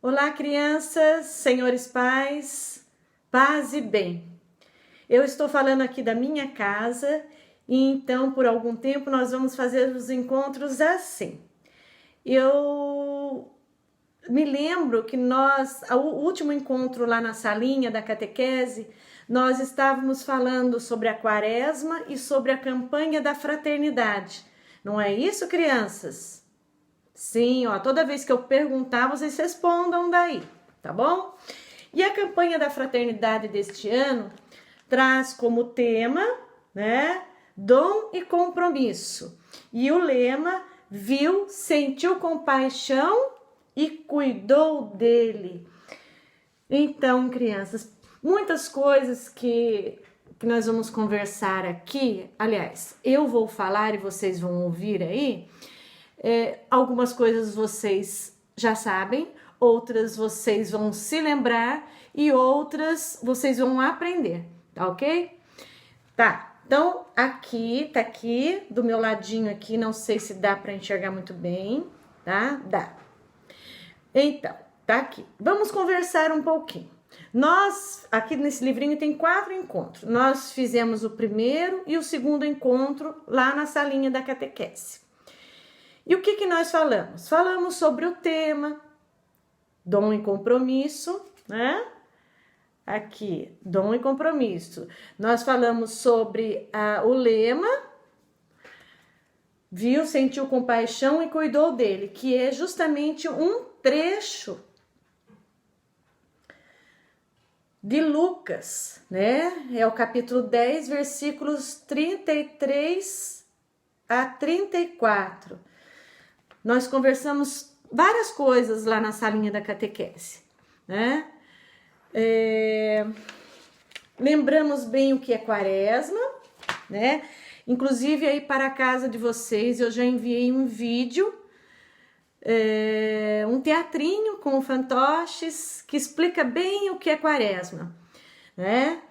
Olá, crianças, senhores pais, paz e bem. Eu estou falando aqui da minha casa e então por algum tempo nós vamos fazer os encontros assim. Eu me lembro que o último encontro lá na salinha da catequese, nós estávamos falando sobre a quaresma e sobre a campanha da fraternidade. Não é isso, crianças? Sim, ó, toda vez que eu perguntar, vocês respondam daí, tá bom? E a campanha da fraternidade deste ano traz como tema, né, dom e compromisso. E o lema, viu, sentiu compaixão e cuidou dele. Então, crianças, muitas coisas que nós vamos conversar aqui, aliás, eu vou falar e vocês vão ouvir aí. Algumas coisas vocês já sabem, outras vocês vão se lembrar e outras vocês vão aprender, tá ok? Tá, então aqui, tá aqui, do meu ladinho aqui, não sei se dá para enxergar muito bem, tá? Dá. Então, tá aqui. Vamos conversar um pouquinho. Nós, aqui nesse livrinho tem 4 encontros. Nós fizemos o primeiro e o segundo encontro lá na salinha da catequese. E o que nós falamos? Falamos sobre o tema, dom e compromisso, né? Aqui, dom e compromisso. Nós falamos sobre o lema, viu, sentiu compaixão e cuidou dele, que é justamente um trecho de Lucas, né? É o capítulo 10, versículos 33 a 34. Nós conversamos várias coisas lá na salinha da catequese, né? Lembramos bem o que é quaresma, né? Inclusive aí para a casa de vocês eu já enviei um vídeo, um teatrinho com fantoches que explica bem o que é quaresma, né?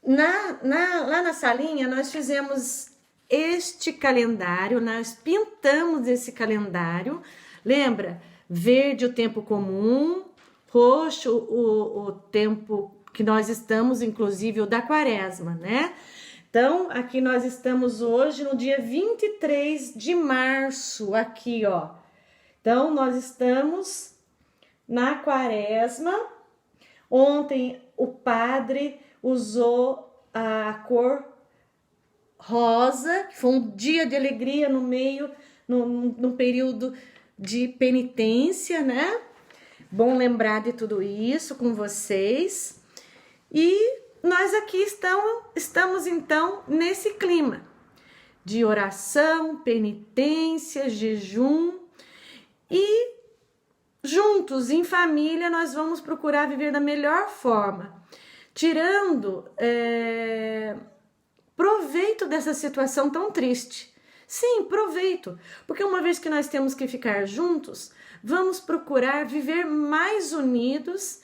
Lá na salinha nós fizemos este calendário, nós pintamos esse calendário, lembra? Verde o tempo comum, roxo o tempo que nós estamos, inclusive o da quaresma, né? Então, aqui nós estamos hoje no dia 23 de março, aqui, ó. Então, nós estamos na quaresma. Ontem o padre usou a cor rosa, que foi um dia de alegria no meio, no período de penitência, né? Bom lembrar de tudo isso com vocês. E nós aqui estamos então nesse clima de oração, penitência, jejum e juntos, em família, nós vamos procurar viver da melhor forma, tirando proveito dessa situação tão triste. Sim, proveito, porque uma vez que nós temos que ficar juntos, vamos procurar viver mais unidos,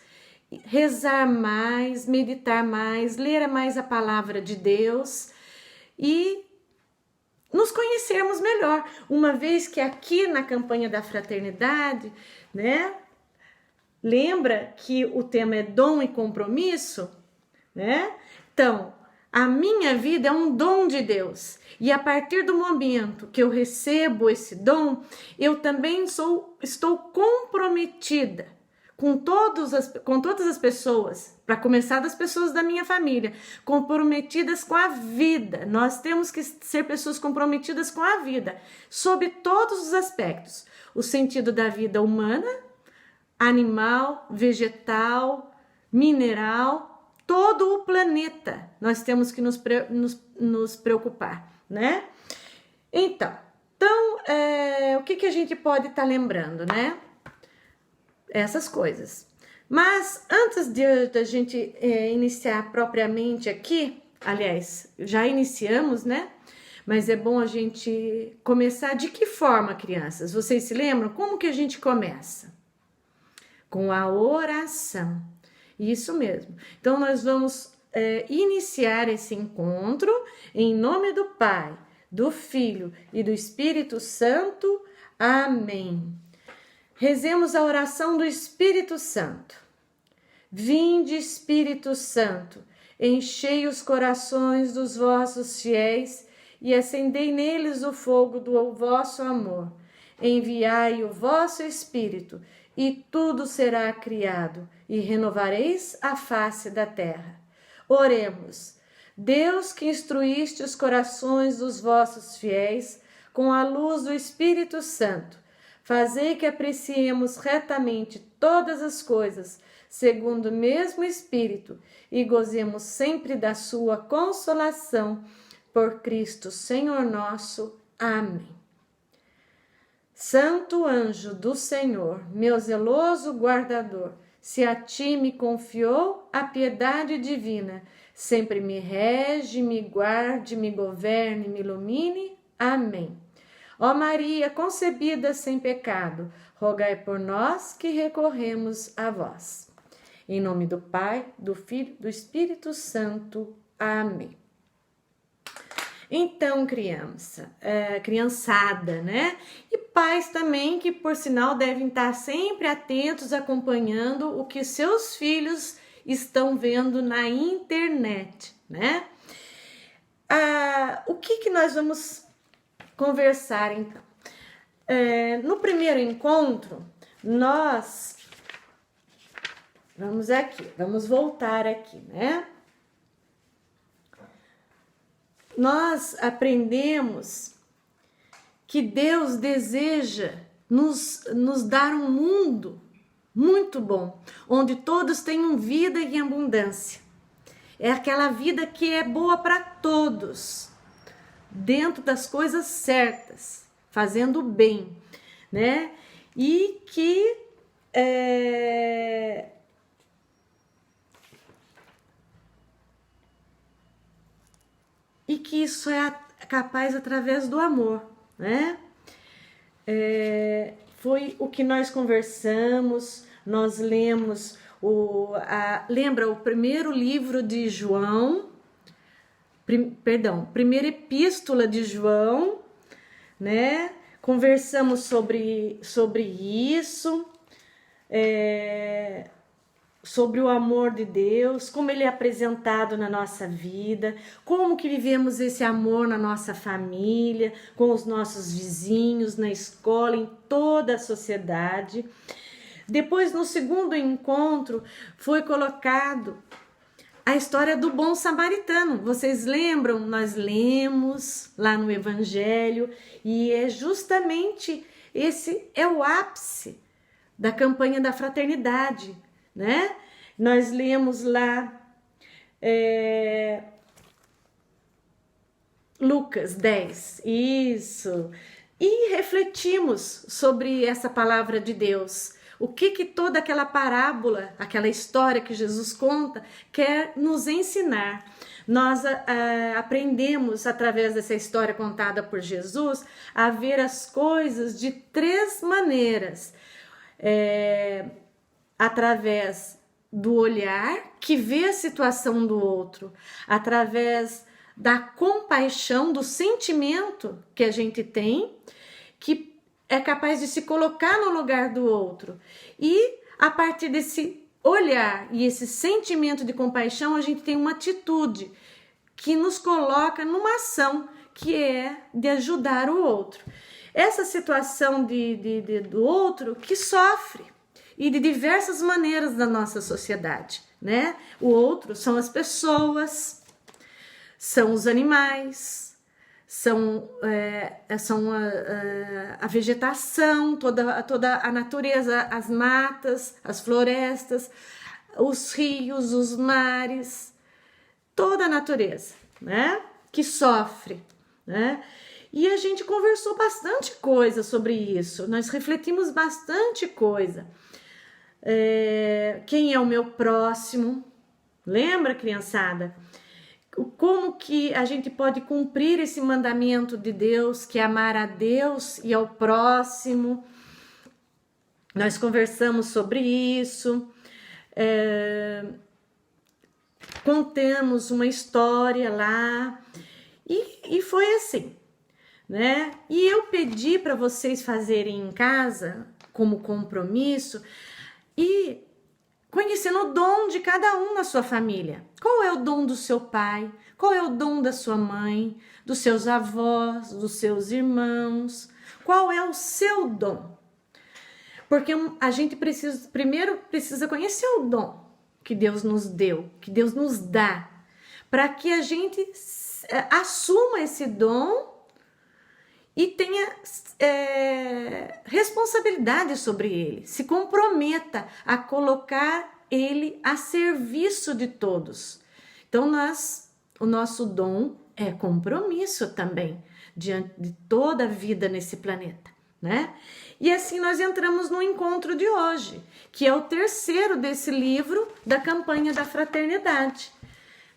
rezar mais, meditar mais, ler mais a palavra de Deus e nos conhecermos melhor. Uma vez que aqui na campanha da fraternidade, né, lembra que o tema é dom e compromisso, né? Então, a minha vida é um dom de Deus. E a partir do momento que eu recebo esse dom, eu também estou comprometida com todas as pessoas, para começar das pessoas da minha família, comprometidas com a vida. Nós temos que ser pessoas comprometidas com a vida, sob todos os aspectos. O sentido da vida humana, animal, vegetal, mineral, todo o planeta nós temos que nos preocupar, né? Então o que a gente pode estar lembrando, né? Essas coisas. Mas antes da gente iniciar propriamente aqui, aliás, já iniciamos, né? Mas é bom a gente começar de que forma, crianças? Vocês se lembram? Como que a gente começa? Com a oração. Isso mesmo. Então, nós vamos iniciar esse encontro em nome do Pai, do Filho e do Espírito Santo. Amém. Rezemos a oração do Espírito Santo. Vinde, Espírito Santo, enchei os corações dos vossos fiéis e acendei neles o fogo do vosso amor. Enviai o vosso Espírito, e tudo será criado, e renovareis a face da terra. Oremos. Deus, que instruíste os corações dos vossos fiéis com a luz do Espírito Santo, fazei que apreciemos retamente todas as coisas, segundo o mesmo Espírito, e gozemos sempre da sua consolação. Por Cristo, Senhor nosso. Amém. Santo anjo do Senhor, meu zeloso guardador, se a ti me confiou a piedade divina, sempre me rege, me guarde, me governe, me ilumine. Amém. Ó Maria, concebida sem pecado, rogai por nós que recorremos a vós. Em nome do Pai, do Filho, do Espírito Santo. Amém. Então, criançada, né? E pais também, que por sinal devem estar sempre atentos, acompanhando o que seus filhos estão vendo na internet, né? O que nós vamos conversar, então? No primeiro encontro, nós vamos voltar aqui, né? Nós aprendemos que Deus deseja nos dar um mundo muito bom, onde todos tenham vida em abundância. É aquela vida que é boa para todos, dentro das coisas certas, fazendo bem, né? E que isso é capaz através do amor, né? Foi o que nós conversamos, nós lemos lembra o primeiro livro de João, primeira epístola de João, né? Conversamos sobre isso, sobre o amor de Deus, como ele é apresentado na nossa vida, como que vivemos esse amor na nossa família, com os nossos vizinhos, na escola, em toda a sociedade. Depois, no segundo encontro, foi colocado a história do bom samaritano. Vocês lembram? Nós lemos lá no Evangelho, e é justamente esse é o ápice da campanha da fraternidade, né? Nós lemos lá Lucas 10, isso, e refletimos sobre essa palavra de Deus. O que toda aquela parábola, aquela história que Jesus conta, quer nos ensinar. Nós aprendemos, através dessa história contada por Jesus, a ver as coisas de três maneiras. Através do olhar, que vê a situação do outro, através da compaixão, do sentimento que a gente tem, que é capaz de se colocar no lugar do outro. E a partir desse olhar e esse sentimento de compaixão, a gente tem uma atitude que nos coloca numa ação, que é de ajudar o outro. Essa situação do outro que sofre, e de diversas maneiras na nossa sociedade, né? O outro são as pessoas, são os animais, são a vegetação, toda a natureza, as matas, as florestas, os rios, os mares, toda a natureza, né? Que sofre, né? E a gente conversou bastante coisa sobre isso, nós refletimos bastante coisa. Quem é o meu próximo? Lembra, criançada? Como que a gente pode cumprir esse mandamento de Deus, que é amar a Deus e ao próximo? Nós conversamos sobre isso, contamos uma história lá, e foi assim, né? E eu pedi para vocês fazerem em casa como compromisso e conhecendo o dom de cada um na sua família. Qual é o dom do seu pai? Qual é o dom da sua mãe? Dos seus avós? Dos seus irmãos? Qual é o seu dom? Porque a gente primeiro precisa conhecer o dom que Deus nos deu, que Deus nos dá, para que a gente assuma esse dom e tenha responsabilidade sobre ele, se comprometa a colocar ele a serviço de todos. Então, o nosso dom é compromisso também, diante de toda a vida nesse planeta, né? E assim nós entramos no encontro de hoje, que é o terceiro desse livro da campanha da fraternidade,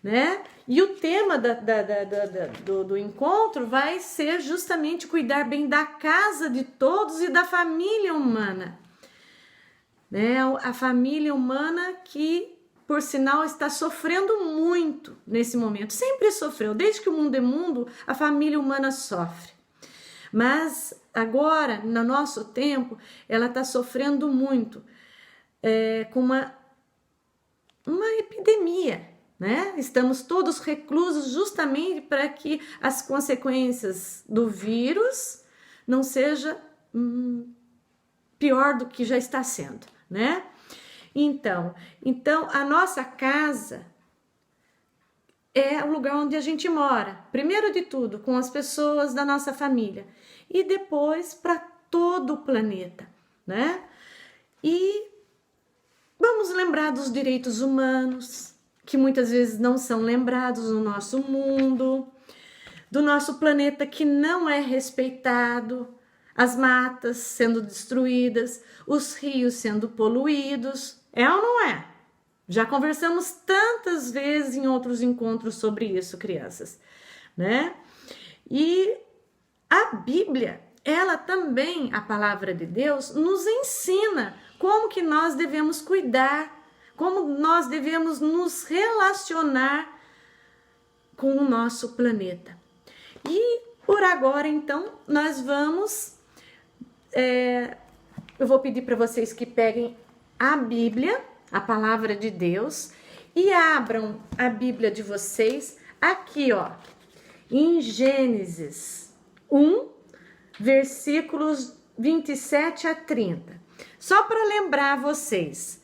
né? E o tema do encontro vai ser justamente cuidar bem da casa de todos e da família humana, né? A família humana que, por sinal, está sofrendo muito nesse momento. Sempre sofreu, desde que o mundo é mundo, a família humana sofre. Mas agora, no nosso tempo, ela está sofrendo muito com uma epidemia, né? Estamos todos reclusos justamente para que as consequências do vírus não seja pior do que já está sendo, né? Então a nossa casa é o lugar onde a gente mora, primeiro de tudo com as pessoas da nossa família e depois para todo o planeta, né? E vamos lembrar dos direitos humanos, que muitas vezes não são lembrados no nosso mundo, do nosso planeta que não é respeitado, as matas sendo destruídas, os rios sendo poluídos, é ou não é? Já conversamos tantas vezes em outros encontros sobre isso, crianças, né? E a Bíblia, ela também, a palavra de Deus, nos ensina como que nós devemos cuidar, como nós devemos nos relacionar com o nosso planeta. E por agora, então, nós vamos... eu vou pedir para vocês que peguem a Bíblia, a palavra de Deus, e abram a Bíblia de vocês aqui, ó, em Gênesis 1, versículos 27 a 30. Só para lembrar vocês,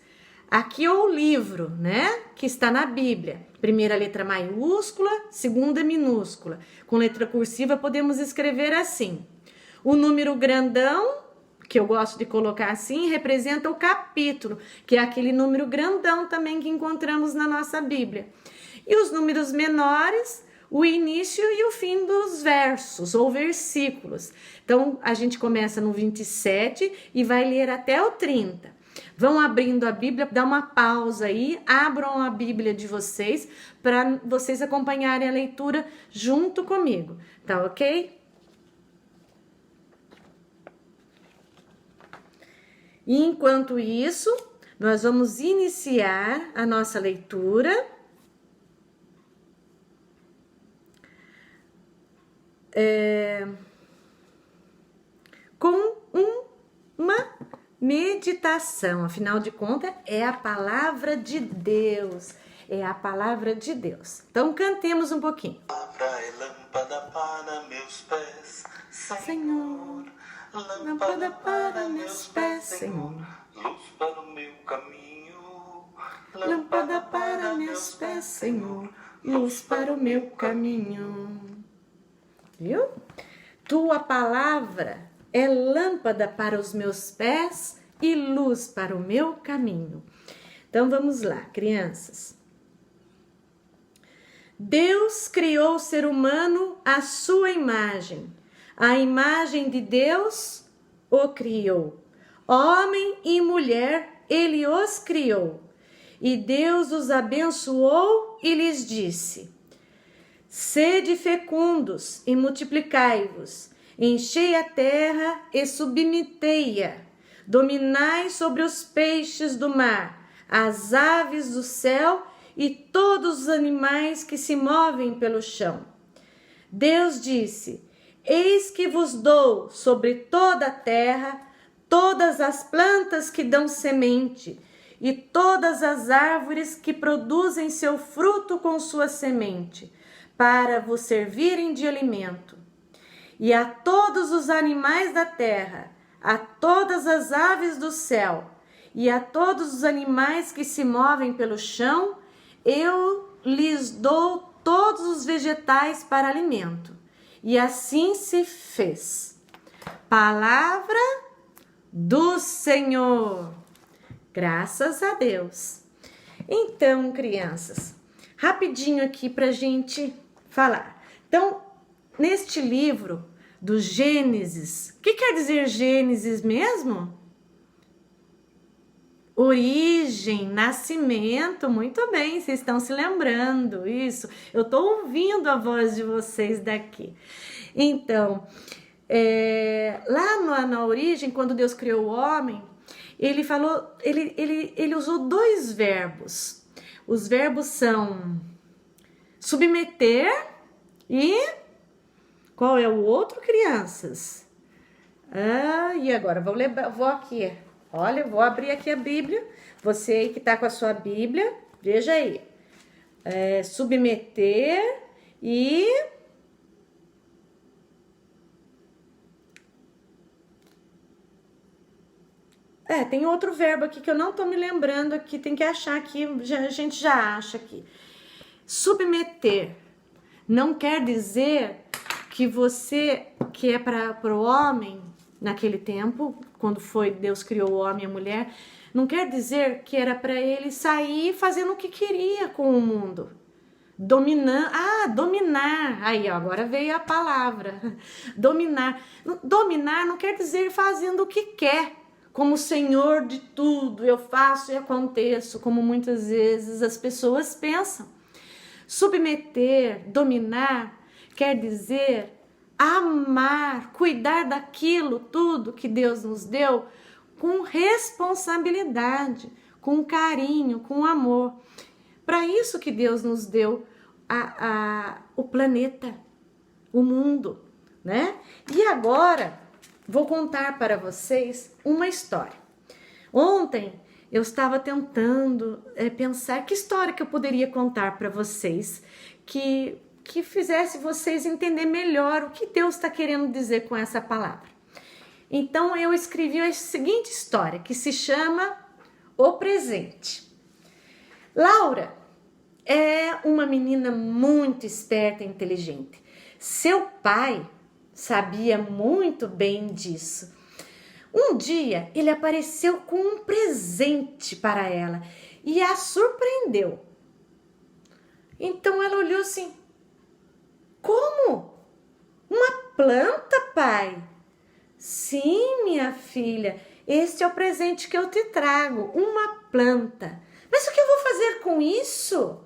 aqui é o livro, né, que está na Bíblia. Primeira letra maiúscula, segunda minúscula. Com letra cursiva podemos escrever assim. O número grandão, que eu gosto de colocar assim, representa o capítulo, que é aquele número grandão também que encontramos na nossa Bíblia. E os números menores, o início e o fim dos versos ou versículos. Então, a gente começa no 27 e vai ler até o 30. Vão abrindo a Bíblia, dá uma pausa aí, abram a Bíblia de vocês para vocês acompanharem a leitura junto comigo, tá ok? E enquanto isso, nós vamos iniciar a nossa leitura com uma meditação. Afinal de contas, é a palavra de Deus. É a palavra de Deus. Então, cantemos um pouquinho. A palavra é lâmpada para meus pés, Senhor. Lâmpada para meus pés, Senhor. Luz para o meu caminho. Lâmpada para meus pés, Senhor. Luz para o meu caminho. Viu? Tua palavra é lâmpada para os meus pés e luz para o meu caminho. Então vamos lá, crianças. Deus criou o ser humano à sua imagem. A imagem de Deus o criou. Homem e mulher, ele os criou. E Deus os abençoou e lhes disse: sede fecundos e multiplicai-vos, enchei a terra e submetei-a, dominai sobre os peixes do mar, as aves do céu e todos os animais que se movem pelo chão. Deus disse: eis que vos dou sobre toda a terra todas as plantas que dão semente, e todas as árvores que produzem seu fruto com sua semente, para vos servirem de alimento. E a todos os animais da terra, a todas as aves do céu, e a todos os animais que se movem pelo chão, eu lhes dou todos os vegetais para alimento. E assim se fez. Palavra do Senhor. Graças a Deus. Então, crianças, rapidinho aqui pra gente falar. Então, neste livro do Gênesis, o que quer dizer Gênesis mesmo? Origem, nascimento, muito bem, vocês estão se lembrando, isso. Eu tô ouvindo a voz de vocês daqui. Então, lá na origem, quando Deus criou o homem, ele falou, ele usou dois verbos. Os verbos são submeter e qual é o outro, crianças? E agora vou aqui. Olha, vou abrir aqui a Bíblia. Você aí que tá com a sua Bíblia, veja aí. Submeter e tem outro verbo aqui que eu não tô me lembrando aqui, tem que achar aqui, a gente já acha aqui. Submeter não quer dizer que você, que é para o homem, naquele tempo, quando Deus criou o homem e a mulher, não quer dizer que era para ele sair fazendo o que queria com o mundo. Dominar. Aí, ó, agora veio a palavra. Dominar. Dominar não quer dizer fazendo o que quer. Como senhor de tudo, eu faço e aconteço, como muitas vezes as pessoas pensam. Submeter, dominar, quer dizer amar, cuidar daquilo tudo que Deus nos deu com responsabilidade, com carinho, com amor. Para isso que Deus nos deu o planeta, o mundo, né? E agora vou contar para vocês uma história. Ontem eu estava tentando pensar que história que eu poderia contar para vocês que fizesse vocês entender melhor o que Deus está querendo dizer com essa palavra. Então eu escrevi a seguinte história que se chama O Presente. Laura é uma menina muito esperta e inteligente. Seu pai sabia muito bem disso. Um dia ele apareceu com um presente para ela e a surpreendeu. Então ela olhou assim: como? Uma planta, pai? Sim, minha filha, este é o presente que eu te trago, uma planta. Mas o que eu vou fazer com isso?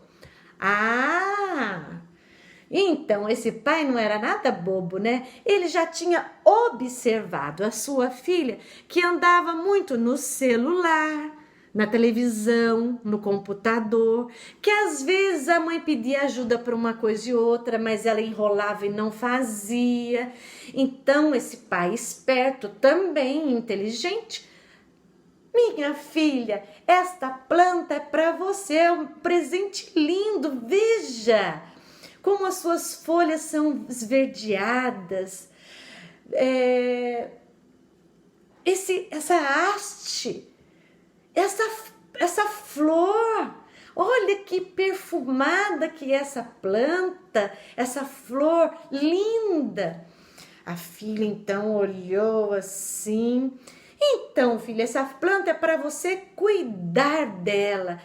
Então, esse pai não era nada bobo, né? Ele já tinha observado a sua filha que andava muito no celular, na televisão, no computador, que às vezes a mãe pedia ajuda para uma coisa e outra, mas ela enrolava e não fazia. Então, esse pai esperto, também inteligente: minha filha, esta planta é para você, é um presente lindo, veja como as suas folhas são esverdeadas, essa haste, essa flor, olha que perfumada que é essa planta, essa flor linda. A filha então olhou assim: então, filha, essa planta é para você cuidar dela.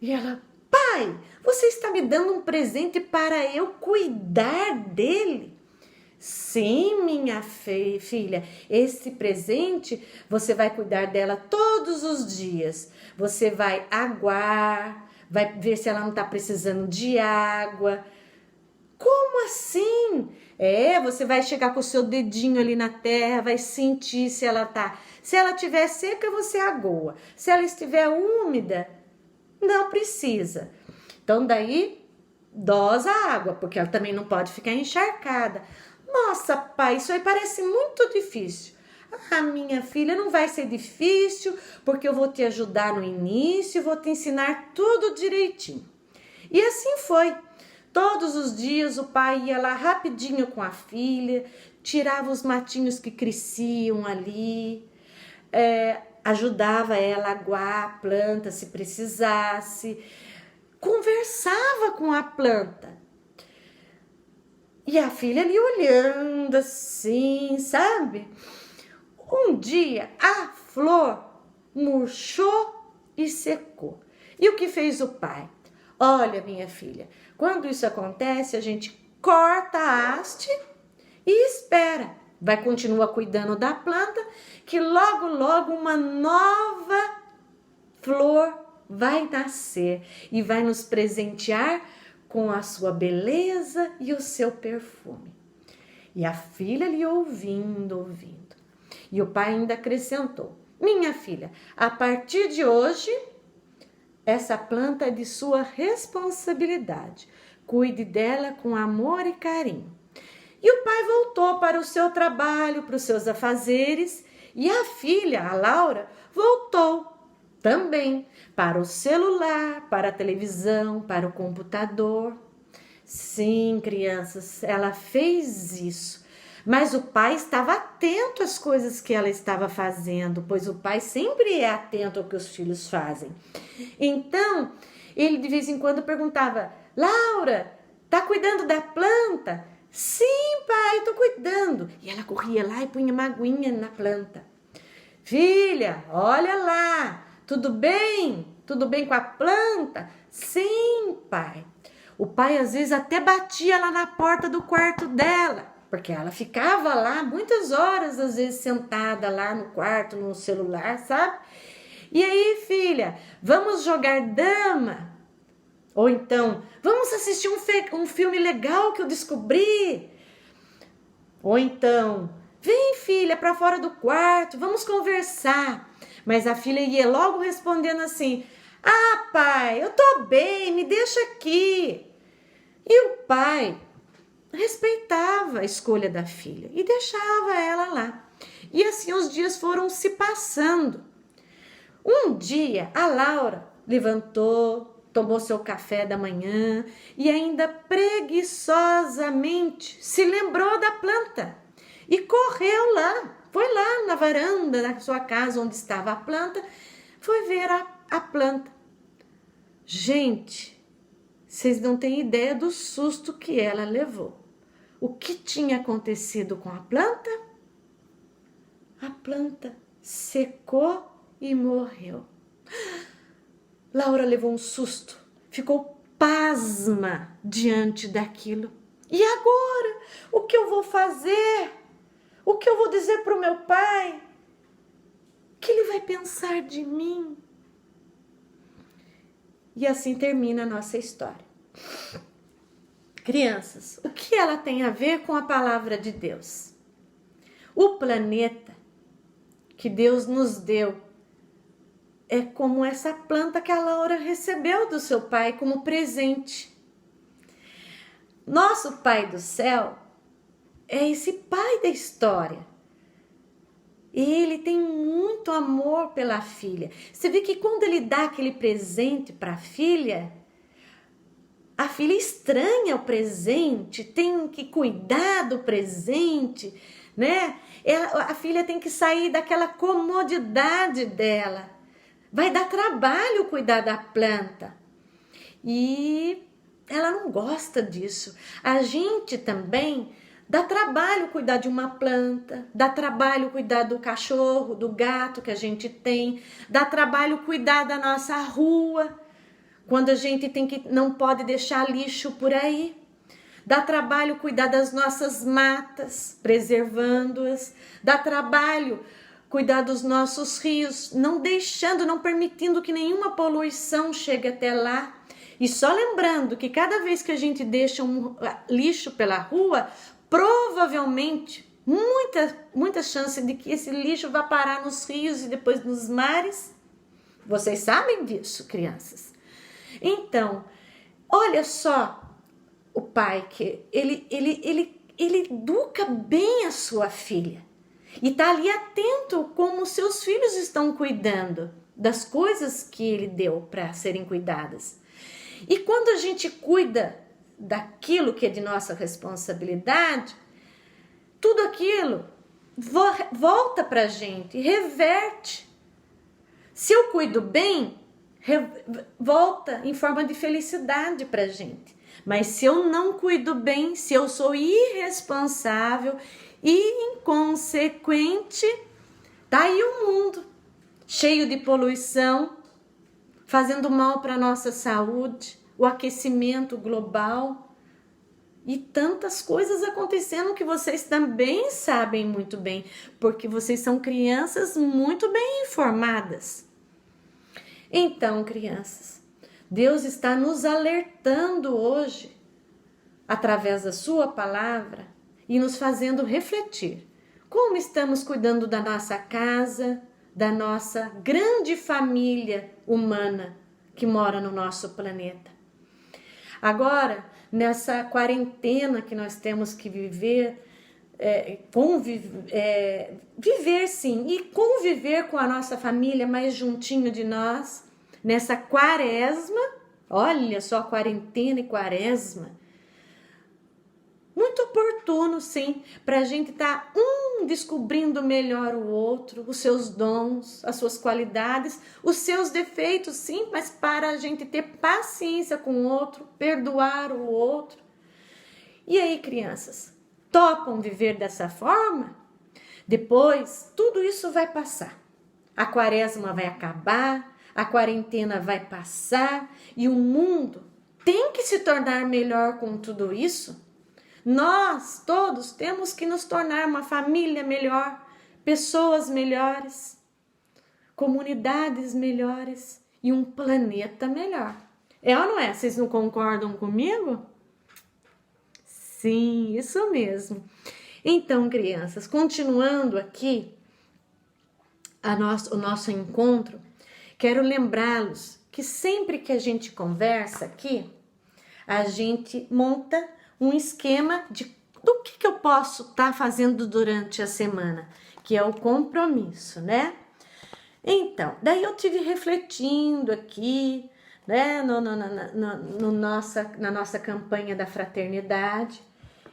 E ela: pai, você está me dando um presente para eu cuidar dele? Sim, minha filha, esse presente você vai cuidar dela todos os dias. Você vai aguar, vai ver se ela não está precisando de água. Como assim? Você vai chegar com o seu dedinho ali na terra, vai sentir se ela tá. Se ela estiver seca, você agoa. Se ela estiver úmida, não precisa. Então daí dosa a água, porque ela também não pode ficar encharcada. Nossa, pai, isso aí parece muito difícil. Ah, minha filha, não vai ser difícil, porque eu vou te ajudar no início, vou te ensinar tudo direitinho. E assim foi. Todos os dias o pai ia lá rapidinho com a filha, tirava os matinhos que cresciam ali, ajudava ela a aguar a planta se precisasse, conversava com a planta. E a filha ali olhando assim, sabe? Um dia a flor murchou e secou. E o que fez o pai? Olha, minha filha, quando isso acontece, a gente corta a haste e espera. Vai continuar cuidando da planta, que logo, logo uma nova flor vai nascer e vai nos presentear com a sua beleza e o seu perfume. E a filha ali ouvindo. E o pai ainda acrescentou: minha filha, a partir de hoje, essa planta é de sua responsabilidade. Cuide dela com amor e carinho. E o pai voltou para o seu trabalho, para os seus afazeres, e a filha, a Laura, voltou também para o celular, para a televisão, para o computador. Sim, crianças, ela fez isso. Mas o pai estava atento às coisas que ela estava fazendo, pois o pai sempre é atento ao que os filhos fazem. Então, ele de vez em quando perguntava: Laura, tá cuidando da planta? Sim, pai, tô cuidando. E ela corria lá e punha uma aguinha na planta. Filha, olha lá, tudo bem? Tudo bem com a planta? Sim, pai. O pai às vezes até batia lá na porta do quarto dela, porque ela ficava lá muitas horas, às vezes sentada lá no quarto, no celular, sabe? E aí, filha, vamos jogar dama? Ou então, vamos assistir um filme legal que eu descobri? Ou então, vem, filha, para fora do quarto, vamos conversar. Mas a filha ia logo respondendo assim: ah, pai, eu tô bem, me deixa aqui. E o pai respeitava a escolha da filha e deixava ela lá. E assim os dias foram se passando. Um dia a Laura levantou, tomou seu café da manhã e ainda preguiçosamente se lembrou da planta e correu lá, foi lá na varanda da sua casa onde estava a planta, foi ver a planta. Gente, vocês não têm ideia do susto que ela levou. O que tinha acontecido com a planta? A planta secou e morreu. Laura levou um susto, ficou pasma diante daquilo. E agora? O que eu vou fazer? O que eu vou dizer para o meu pai? O que ele vai pensar de mim? E assim termina a nossa história. Crianças, o que ela tem a ver com a palavra de Deus? O planeta que Deus nos deu é como essa planta que a Laura recebeu do seu pai como presente. Nosso Pai do céu é esse pai da história. Ele tem muito amor pela filha. Você vê que quando ele dá aquele presente para a filha estranha o presente, tem que cuidar do presente, né? A filha tem que sair daquela comodidade dela. Vai dar trabalho cuidar da planta. E ela não gosta disso. A gente também dá trabalho cuidar de uma planta, dá trabalho cuidar do cachorro, do gato que a gente tem, dá trabalho cuidar da nossa rua, quando a gente não pode deixar lixo por aí. Dá trabalho cuidar das nossas matas, preservando-as. Dá trabalho cuidar dos nossos rios, não permitindo que nenhuma poluição chegue até lá. E só lembrando que cada vez que a gente deixa um lixo pela rua, provavelmente, muita chance de que esse lixo vá parar nos rios e depois nos mares. Vocês sabem disso, crianças? Então, olha só o pai que ele educa bem a sua filha. E tá ali atento como seus filhos estão cuidando das coisas que ele deu para serem cuidadas. E quando a gente cuida daquilo que é de nossa responsabilidade, tudo aquilo volta para a gente, reverte. Se eu cuido bem, volta em forma de felicidade para a gente. Mas se eu não cuido bem, se eu sou irresponsável e inconsequente, tá aí o mundo cheio de poluição, fazendo mal para a nossa saúde, o aquecimento global e tantas coisas acontecendo que vocês também sabem muito bem, porque vocês são crianças muito bem informadas. Então, crianças, Deus está nos alertando hoje, através da sua palavra, e nos fazendo refletir como estamos cuidando da nossa casa, da nossa grande família humana que mora no nosso planeta. Agora, nessa quarentena que nós temos que viver, viver sim, e conviver com a nossa família mais juntinho de nós, nessa quaresma, olha só, quarentena e quaresma, muito oportuno sim, para a gente estar descobrindo melhor o outro, os seus dons, as suas qualidades, os seus defeitos sim, mas para a gente ter paciência com o outro, perdoar o outro. E aí, crianças, topam viver dessa forma? Depois, tudo isso vai passar. A quaresma vai acabar, a quarentena vai passar e o mundo tem que se tornar melhor com tudo isso. Nós todos temos que nos tornar uma família melhor, pessoas melhores, comunidades melhores e um planeta melhor. É ou não é? Vocês não concordam comigo? Sim, isso mesmo. Então, crianças, continuando aqui o nosso encontro, quero lembrá-los que sempre que a gente conversa aqui, a gente monta um esquema do que eu posso estar fazendo durante a semana, que é o compromisso, né? Então, daí eu tive refletindo aqui, né, na nossa campanha da fraternidade,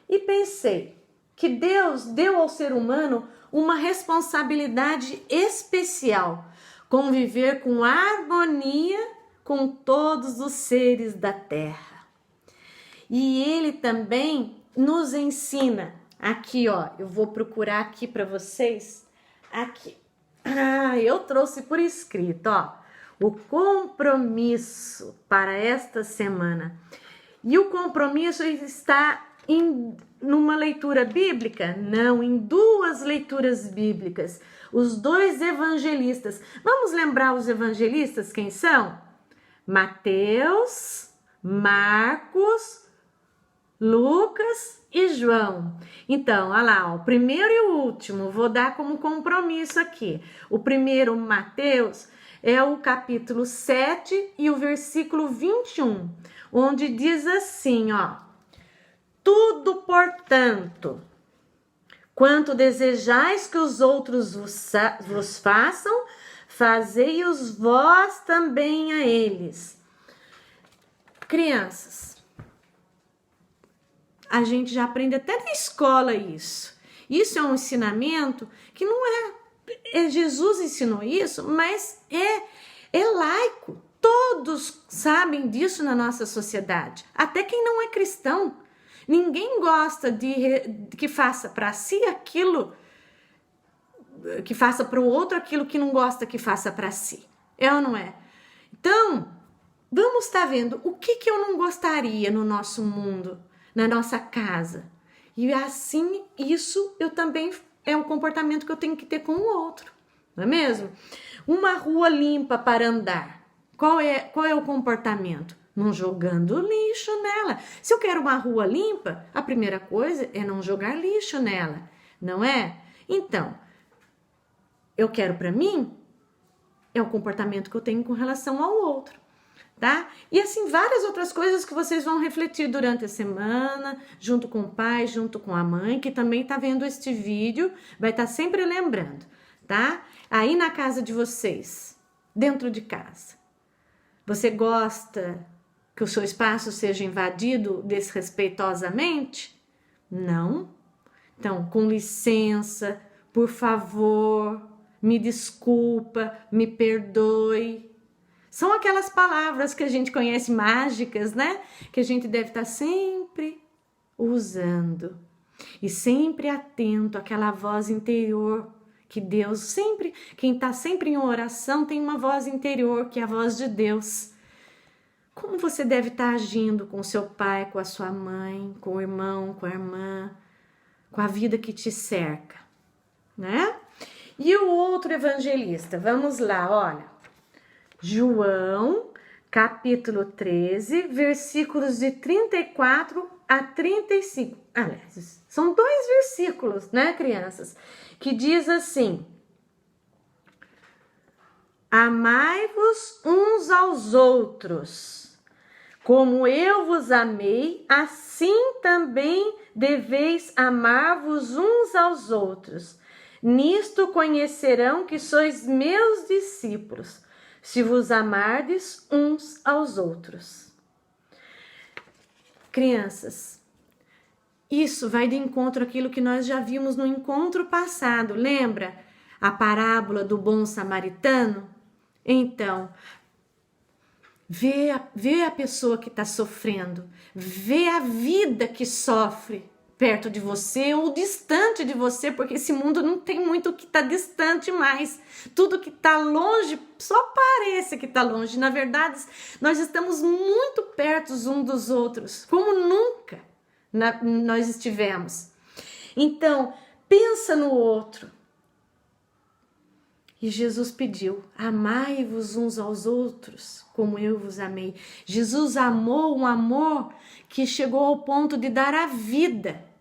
e pensei que Deus deu ao ser humano uma responsabilidade especial, conviver com harmonia com todos os seres da terra. E ele também nos ensina, aqui ó, eu vou procurar aqui para vocês, aqui, eu trouxe por escrito, ó, o compromisso para esta semana. E o compromisso está numa leitura bíblica? Não, em duas leituras bíblicas, os dois evangelistas. Vamos lembrar os evangelistas quem são? Mateus, Marcos, Lucas e João. Então, olha lá, ó, o primeiro e o último, vou dar como compromisso aqui. O primeiro, Mateus, é o capítulo 7 e o versículo 21, onde diz assim, ó: tudo, portanto, quanto desejais que os outros vos façam, fazei-os vós também a eles. Crianças, a gente já aprende até na escola isso. Isso é um ensinamento que não Jesus ensinou isso, mas é laico. Todos sabem disso na nossa sociedade. Até quem não é cristão. Ninguém gosta de que faça para si aquilo, que faça para o outro aquilo que não gosta que faça para si. É ou não é? Então, vamos estar vendo o que eu não gostaria no nosso mundo, na nossa casa. E assim, isso eu também é um comportamento que eu tenho que ter com o outro. Não é mesmo? Uma rua limpa para andar. Qual é o comportamento? Não jogando lixo nela. Se eu quero uma rua limpa, a primeira coisa é não jogar lixo nela, não é? Então, eu quero para mim, é o comportamento que eu tenho com relação ao outro. tá? E assim, várias outras coisas que vocês vão refletir durante a semana, junto com o pai, junto com a mãe, que também tá vendo este vídeo, vai estar sempre lembrando, tá? Aí na casa de vocês, dentro de casa, você gosta que o seu espaço seja invadido desrespeitosamente? Não? Então, com licença, por favor, me desculpa, me perdoe. São aquelas palavras que a gente conhece mágicas, né? Que a gente deve estar sempre usando. E sempre atento àquela voz interior que Deus sempre... Quem está sempre em oração tem uma voz interior, que é a voz de Deus. Como você deve estar agindo com o seu pai, com a sua mãe, com o irmão, com a irmã, com a vida que te cerca, né? E o outro evangelista, vamos lá, olha. João, capítulo 13, versículos de 34 a 35. Aliás, são 2 versículos, né, crianças? Que diz assim: amai-vos uns aos outros, como eu vos amei, assim também deveis amar-vos uns aos outros. Nisto conhecerão que sois meus discípulos, se vos amardes uns aos outros. Crianças, isso vai de encontro àquilo que nós já vimos no encontro passado. Lembra a parábola do bom samaritano? Então, vê a pessoa que está sofrendo, vê a vida que sofre perto de você ou distante de você, porque esse mundo não tem muito que está distante mais. Tudo que está longe só parece que está longe. Na verdade, nós estamos muito perto uns dos outros, como nunca nós estivemos. Então, pensa no outro. E Jesus pediu: amai-vos uns aos outros, como eu vos amei. Jesus amou um amor que chegou ao ponto de dar a vida.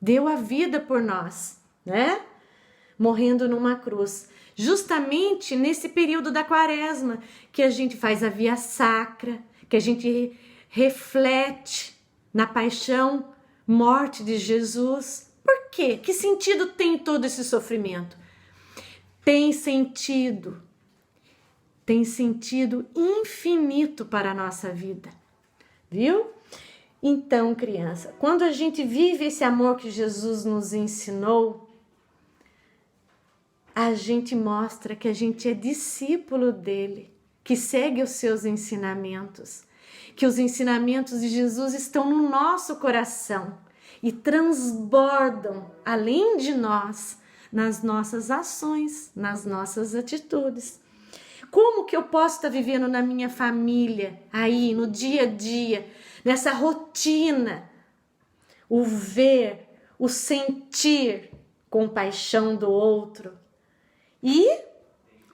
Deu a vida por nós, né? Morrendo numa cruz. Justamente nesse período da quaresma, que a gente faz a via sacra, que a gente reflete na paixão, morte de Jesus. Por quê? Que sentido tem todo esse sofrimento? Tem sentido infinito para a nossa vida, viu? Então, criança, quando a gente vive esse amor que Jesus nos ensinou, a gente mostra que a gente é discípulo dele, que segue os seus ensinamentos, que os ensinamentos de Jesus estão no nosso coração e transbordam além de nós, nas nossas ações, nas nossas atitudes. Como que eu posso estar vivendo na minha família, aí, no dia a dia, nessa rotina, o ver, o sentir compaixão do outro e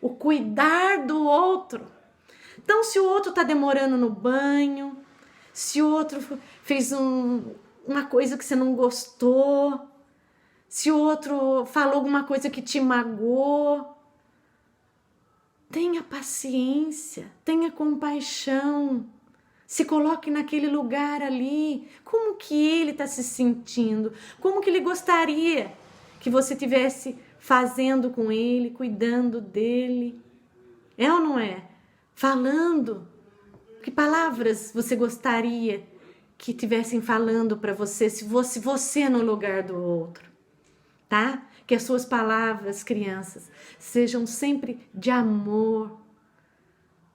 o cuidar do outro? Então, se o outro está demorando no banho, se o outro fez uma coisa que você não gostou, se o outro falou alguma coisa que te magoou, tenha paciência, tenha compaixão, se coloque naquele lugar ali, como que ele está se sentindo, como que ele gostaria que você estivesse fazendo com ele, cuidando dele, é ou não é? Falando, que palavras você gostaria que estivessem falando para você, se fosse você no lugar do outro, tá? Que as suas palavras, crianças, sejam sempre de amor,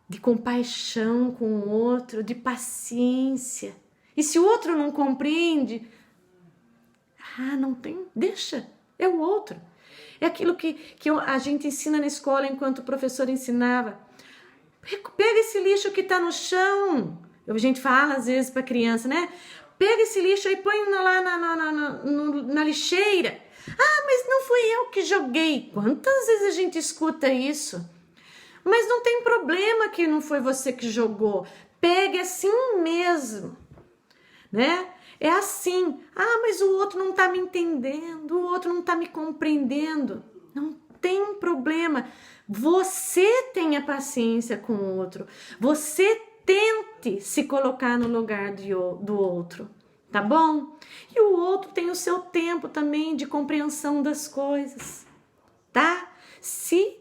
de compaixão com o outro, de paciência. E se o outro não compreende, não tem, deixa, é o outro. É aquilo que a gente ensina na escola enquanto o professor ensinava. Pega esse lixo que está no chão. A gente fala às vezes para a criança, né? Pega esse lixo e põe lá na lixeira. Mas não fui eu que joguei. Quantas vezes a gente escuta isso? Mas não tem problema que não foi você que jogou. Pegue assim mesmo, né? É assim. Mas o outro não está me entendendo, o outro não está me compreendendo. Não tem problema. Você tenha paciência com o outro. Você tente se colocar no lugar do outro, tá bom? E o outro tem o seu tempo também de compreensão das coisas, tá? Se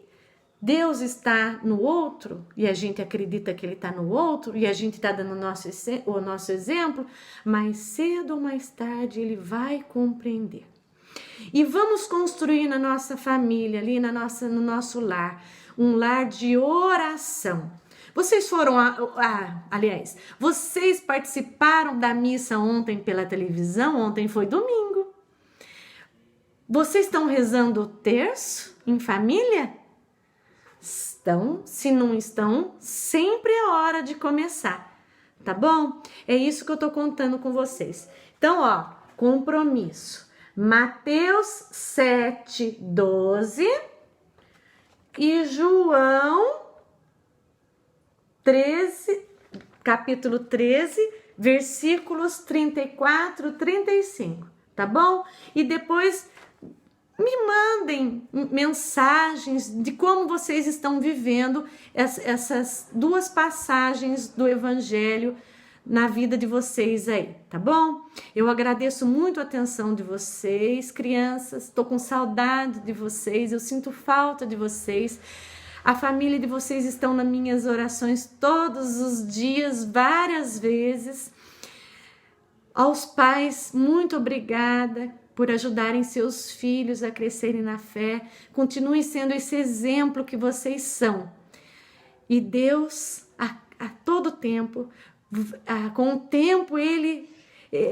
Deus está no outro e a gente acredita que Ele está no outro e a gente está dando o nosso exemplo, mais cedo ou mais tarde Ele vai compreender. E vamos construir na nossa família, ali no nosso lar, um lar de oração. Vocês foram, aliás, vocês participaram da missa ontem pela televisão? Ontem foi domingo. Vocês estão rezando o terço em família? Estão, se não estão, sempre é hora de começar, tá bom? É isso que eu tô contando com vocês. Então, ó, compromisso. Mateus 7:12 e João 13, capítulo 13, versículos 34, 35, tá bom? E depois me mandem mensagens de como vocês estão vivendo essas duas passagens do Evangelho na vida de vocês aí, tá bom? Eu agradeço muito a atenção de vocês, crianças, tô com saudade de vocês, eu sinto falta de vocês. A família de vocês estão nas minhas orações todos os dias, várias vezes. Aos pais, muito obrigada por ajudarem seus filhos a crescerem na fé. Continuem sendo esse exemplo que vocês são. E Deus, a todo tempo, com o tempo,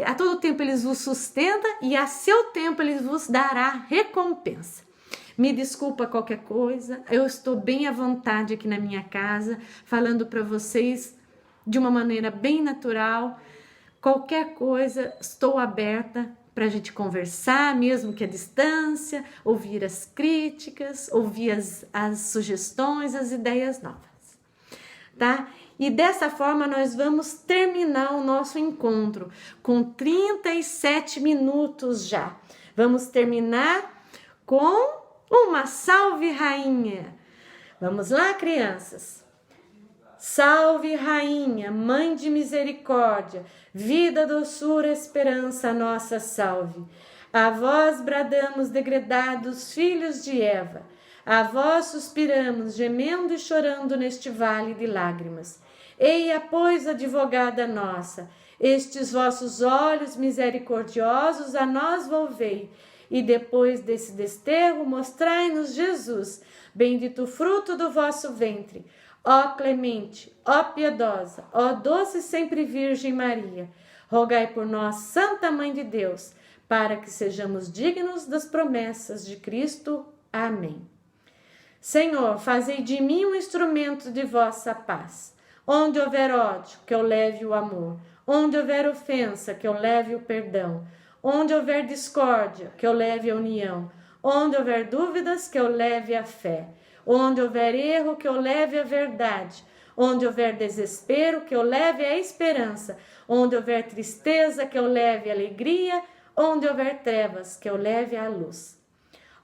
a todo tempo Ele vos sustenta e a seu tempo Ele vos dará recompensa. Me desculpa qualquer coisa, eu estou bem à vontade aqui na minha casa, falando para vocês de uma maneira bem natural. Qualquer coisa, estou aberta para a gente conversar, mesmo que à distância, ouvir as críticas, ouvir as sugestões, as ideias novas, tá? E dessa forma nós vamos terminar o nosso encontro com 37 minutos já. Vamos terminar com uma salve rainha. Vamos lá, crianças? Salve rainha, mãe de misericórdia, vida, doçura, esperança, nossa salve. A vós bradamos, degredados filhos de Eva. A vós suspiramos, gemendo e chorando neste vale de lágrimas. Eia, pois, advogada nossa, estes vossos olhos misericordiosos a nós volvei, e depois desse desterro mostrai-nos Jesus, bendito fruto do vosso ventre. Ó clemente, ó piedosa, ó doce e sempre Virgem Maria, rogai por nós, Santa Mãe de Deus, para que sejamos dignos das promessas de Cristo. Amém. Senhor, fazei de mim um instrumento de vossa paz. Onde houver ódio, que eu leve o amor. Onde houver ofensa, que eu leve o perdão. Onde houver discórdia, que eu leve a união. Onde houver dúvidas, que eu leve a fé. Onde houver erro, que eu leve a verdade. Onde houver desespero, que eu leve a esperança. Onde houver tristeza, que eu leve a alegria. Onde houver trevas, que eu leve a luz.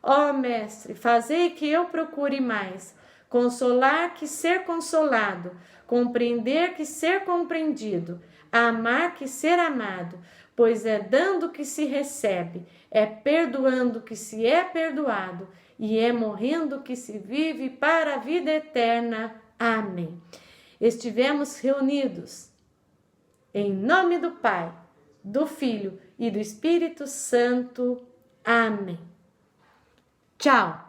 Ó Mestre, fazei que eu procure mais consolar que ser consolado, compreender que ser compreendido, amar que ser amado, pois é dando que se recebe, é perdoando que se é perdoado, e é morrendo que se vive para a vida eterna. Amém. Estivemos reunidos em nome do Pai, do Filho e do Espírito Santo. Amém. Tchau.